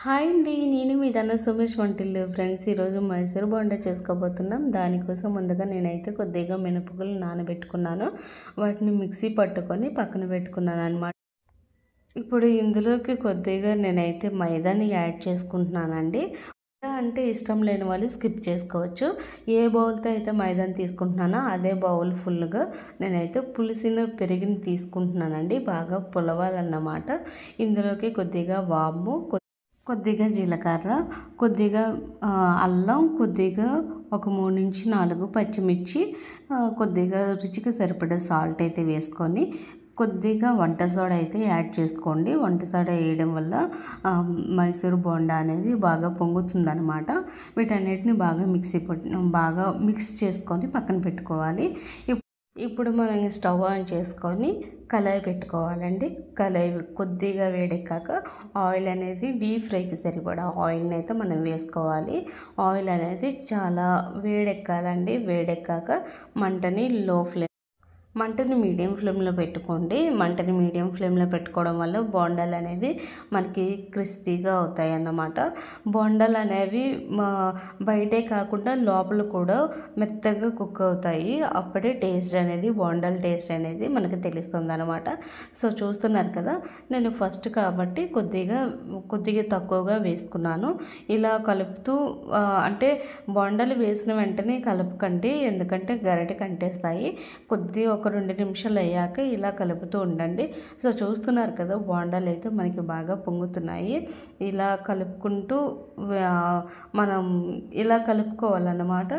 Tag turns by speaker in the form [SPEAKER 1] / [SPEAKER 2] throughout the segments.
[SPEAKER 1] Hi అండి, నేను మీ ధన సుమేష్ వంటిల్లు ఫ్రెండ్స్. ఈరోజు మైసూర్ బోండా చేసుకోబోతున్నాం. దానికోసం ముందుగా నేనైతే కొద్దిగా మినపగుళ్ళు నానబెట్టుకున్నాను. వాటిని మిక్సీ పట్టుకొని పక్కన పెట్టుకున్నాను అనమాట. ఇప్పుడు ఇందులోకి కొద్దిగా నేనైతే మైదాని యాడ్ చేసుకుంటున్నానండి. అంటే ఇష్టం లేని వాళ్ళు స్కిప్ చేసుకోవచ్చు. ఏ బౌల్తో అయితే మైదాని తీసుకుంటున్నానో అదే బౌల్ ఫుల్గా నేనైతే పులిసిన పెరుగుని తీసుకుంటున్నానండి. బాగా పులవాలన్నమాట. ఇందులోకి కొద్దిగా వాము, కొద్దిగా జీలకర్ర, కొద్దిగా అల్లం, కొద్దిగా ఒక 3-4 పచ్చిమిర్చి, కొద్దిగా రుచికి సరిపడే సాల్ట్ అయితే వేసుకొని కొద్దిగా వంట సోడా అయితే యాడ్ చేసుకోండి. వంట సోడా వేయడం వల్ల మైసూర్ బోండా అనేది బాగా పొంగుతుందనమాట. వీటన్నిటిని బాగా మిక్స్ చేసుకొని పక్కన పెట్టుకోవాలి. ఇప్పుడు మనం స్టవ్ ఆన్ చేసుకొని కళాయి పెట్టుకోవాలండి. కళాయి కొద్దిగా వేడెక్కాక ఆయిల్ అనేది డీప్ ఫ్రైకి సరిపడా ఆయిల్ని అయితే మనం వేసుకోవాలి. ఆయిల్ అనేది చాలా వేడెక్కాలండి. వేడెక్కాక మంటని మీడియం ఫ్లేమ్లో పెట్టుకోండి. మంటని మీడియం ఫ్లేమ్లో పెట్టుకోవడం వల్ల బోండాలు అనేవి మనకి క్రిస్పీగా అవుతాయి అన్నమాట. బోండాలు అనేవి బయటే కాకుండా లోపల కూడా మెత్తగా కుక్ అవుతాయి. అప్పుడే బోండాల టేస్ట్ అనేది మనకి తెలుస్తుంది అనమాట. సో చూస్తున్నారు కదా, నేను ఫస్ట్ కాబట్టి కొద్దిగా తక్కువగా వేసుకున్నాను. ఇలా కలుపుతూ అంటే బోండాలు వేసిన వెంటనే కలపకండి, ఎందుకంటే గరిటె కంటేస్తాయి. ఒక 2 నిమిషాలు అయ్యాక ఇలా కలుపుతూ ఉండండి. సో చూస్తున్నారు కదా, బోండాలు అయితే మనకి బాగా పొంగుతున్నాయి. ఇలా కలుపుకుంటూ మనం ఇలా కలుపుకోవాలన్నమాట.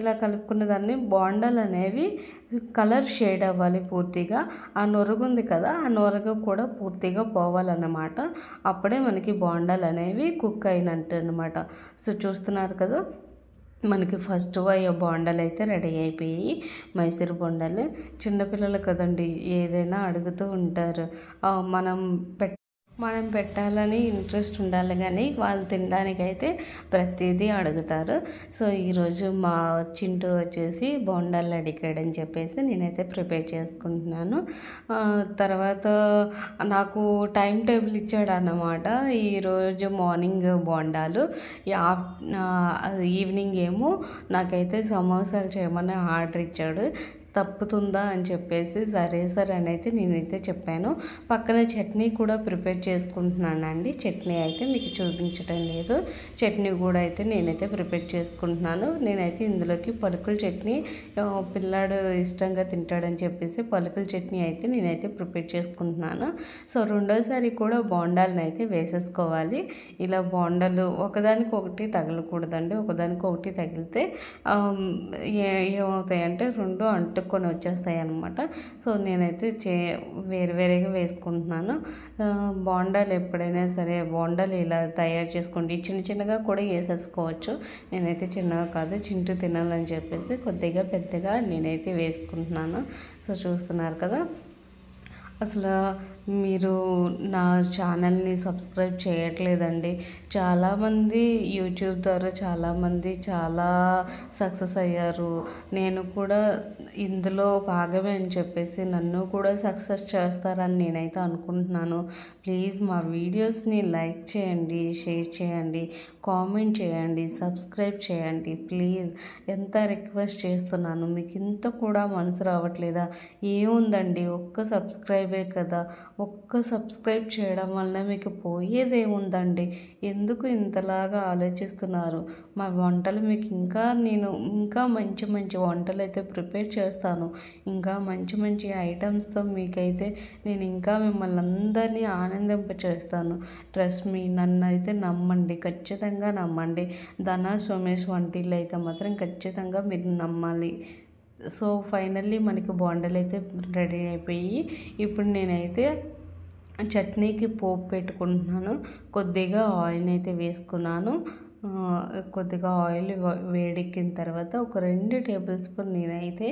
[SPEAKER 1] ఇలా కలుపుకున్న దాన్ని బోండాలు అనేవి కలర్ షేడ్ అవ్వాలి పూర్తిగా. ఆ నొరుగు ఉంది కదా, ఆ నొరుగు కూడా పూర్తిగా పోవాలన్నమాట. అప్పుడే మనకి బోండాలు అనేవి కుక్ అయినట్టు అనమాట. సో చూస్తున్నారు కదా, మనకి ఫస్ట్ బోండాలు అయితే రెడీ అయిపోయి. మైసూర్ బోండాలు చిన్నపిల్లలు కదండి, ఏదైనా అడుగుతూ ఉంటారు. మనం పెట్టాలని ఇంట్రెస్ట్ ఉండాలి, కానీ వాళ్ళు తినడానికైతే ప్రతిదీ అడుగుతారు. సో ఈరోజు మా చింటూ వచ్చేసి బోండాలు అడిగాడని చెప్పేసి నేనైతే ప్రిపేర్ చేసుకుంటున్నాను. తర్వాత నాకు టైం టేబుల్ ఇచ్చాడు అన్నమాట. ఈరోజు మార్నింగ్ బోండాలు, ఈవినింగ్ ఏమో నాకైతే సమోసాలు చేయమని ఆర్డర్ ఇచ్చాడు. తప్పుతుందా అని చెప్పేసి సరే అని అయితే నేనైతే చెప్పాను. పక్కన చట్నీ కూడా ప్రిపేర్ చేసుకుంటున్నానండి. చట్నీ అయితే మీకు చూపించడం లేదు. చట్నీ కూడా అయితే నేనైతే ప్రిపేర్ చేసుకుంటున్నాను. నేనైతే ఇందులోకి పలుకుల చట్నీ పిల్లాడు ఇష్టంగా తింటాడని చెప్పేసి పలుకుల చట్నీ అయితే నేనైతే ప్రిపేర్ చేసుకుంటున్నాను. సో రెండోసారి కూడా బోండాలను అయితే వేసేసుకోవాలి. ఇలా బోండాలు ఒకదానికొకటి తగలకూడదండి. ఒకదానికొకటి తగిలితే ఏమవుతాయంటే రెండు అంటుకొని వచ్చేస్తాయి అన్నమాట. సో నేనైతే వేరువేరుగా వేసుకుంటున్నాను. బోండాలు ఎప్పుడైనా సరే బోండాలు ఇలా తయారు చేసుకోండి. చిన్నగా కూడా వేసేసుకోవచ్చు. నేనైతే చిన్నగా కాదు, చింటూ తినాలని చెప్పేసి కొద్దిగా పెద్దగా నేనైతే వేసుకుంటున్నాను. సో చూస్తున్నారు కదా, అసలు మీరు నా ఛానల్ని సబ్స్క్రైబ్ చేయట్లేదండి. చాలామంది యూట్యూబ్ ద్వారా చాలా సక్సెస్ అయ్యారు. నేను కూడా ఇందులో భాగమే అని చెప్పేసి నన్ను కూడా సక్సెస్ చేస్తారని నేనైతే అనుకుంటున్నాను. ప్లీజ్ మా వీడియోస్ని లైక్ చేయండి, షేర్ చేయండి, కామెంట్ చేయండి, సబ్స్క్రైబ్ చేయండి. ప్లీజ్ ఎంత రిక్వెస్ట్ చేస్తున్నాను. మీకు ఇంత కూడా మనసు రావట్లేదా? ఏముందండి, ఒక్క సబ్స్క్రైబే కదా. ఒక్క సబ్స్క్రైబ్ చేయడం వల్ల మీకు పోయేదేముందండి? ఎందుకు ఇంతలాగా ఆలోచిస్తున్నారు? మా వంటలు మీకు ఇంకా మంచి వంటలు అయితే ప్రిపేర్ చేస్తాను. ఇంకా మంచి ఐటమ్స్తో మీకైతే నేను ఇంకా మిమ్మల్ని అందరినీ ఆనందింపచేస్తాను. ట్రస్ట్ మీ, నన్ను అయితే నమ్మండి, ఖచ్చితంగా నమ్మండి. ధన సోమేష్ వంటిల్లు అయితే మాత్రం ఖచ్చితంగా మీరు నమ్మాలి. సో ఫైనల్లీ మనకి బోండాలు అయితే రెడీ అయిపోయి. ఇప్పుడు నేనైతే చట్నీకి పోపు పెట్టుకుంటున్నాను. కొద్దిగా ఆయిల్ని అయితే వేసుకున్నాను. కొద్దిగా ఆయిల్ వేడెక్కిన తర్వాత ఒక 2 టేబుల్ స్పూన్ నేనైతే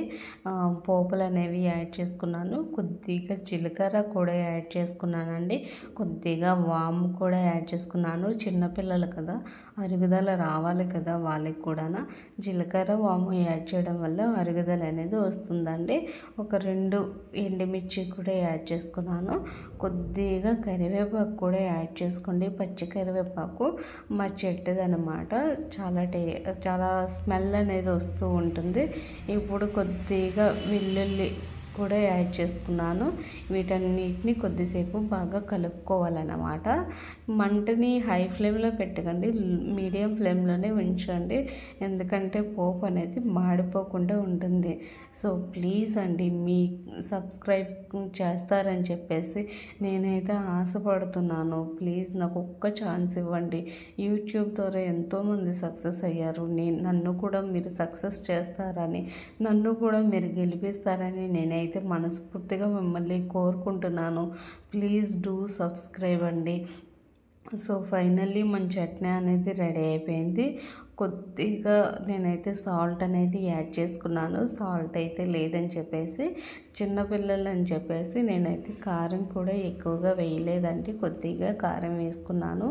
[SPEAKER 1] పోపులు అనేవి యాడ్ చేసుకున్నాను. కొద్దిగా జీలకర్ర కూడా యాడ్ చేసుకున్నానండి. కొద్దిగా వాము కూడా యాడ్ చేసుకున్నాను. చిన్నపిల్లలు కదా, అరుగుదల రావాలి కదా వాళ్ళకి కూడా. జీలకర్ర వాము యాడ్ చేయడం వల్ల అరుగుదల అనేది వస్తుందండి. ఒక 2 ఎండుమిర్చి కూడా యాడ్ చేసుకున్నాను. కొద్దిగా కరివేపాకు కూడా యాడ్ చేసుకోండి. పచ్చి కరివేపాకు మా చెట్టుదనమాట. చాలా స్మెల్ అనేది వస్తూ ఉంటుంది. ఇప్పుడు కొద్దిగా వెల్లుల్లి కూడా యాడ్ చేసుకున్నాను. వీటన్నిటిని కొద్దిసేపు బాగా కలుపుకోవాలన్నమాట. మంటని హై ఫ్లేమ్లో పెట్టకండి, మీడియం ఫ్లేమ్లోనే ఉంచండి. ఎందుకంటే పోపు అనేది మాడిపోకుండా ఉంటుంది. సో ప్లీజ్ అండి, మీ సబ్స్క్రైబ్ చేస్తారని చెప్పేసి నేనైతే ఆశపడుతున్నాను. ప్లీజ్ నాకు ఒక్క ఛాన్స్ ఇవ్వండి. యూట్యూబ్ ద్వారా ఎంతోమంది సక్సెస్ అయ్యారు. నన్ను కూడా మీరు సక్సెస్ చేస్తారని, నన్ను కూడా మీరు గెలిపిస్తారని నేనైతే మనస్ఫూర్తిగా మిమ్మల్ని కోరుకుంటున్నాను. ప్లీజ్ డూ సబ్స్క్రైబ్ అండి. సో ఫైనల్లీ మన చట్నీ అనేది రెడీ అయిపోయింది. కొద్దిగా నేనైతే సాల్ట్ అనేది యాడ్ చేసుకున్నాను. సాల్ట్ అయితే లేదని చెప్పేసి, చిన్నపిల్లలు అని చెప్పేసి నేనైతే కారం కూడా ఎక్కువగా వేయలేదండి. కొద్దిగా కారం వేసుకున్నాను.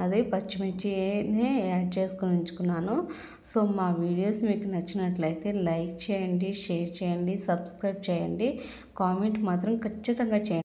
[SPEAKER 1] అదే పచ్చిమిర్చినే యాడ్ చేసుకుని ఉంచుకున్నాను. సో మా వీడియోస్ మీకు నచ్చినట్లయితే లైక్ చేయండి, షేర్ చేయండి, సబ్స్క్రైబ్ చేయండి. కామెంట్ మాత్రం ఖచ్చితంగా చేయండి.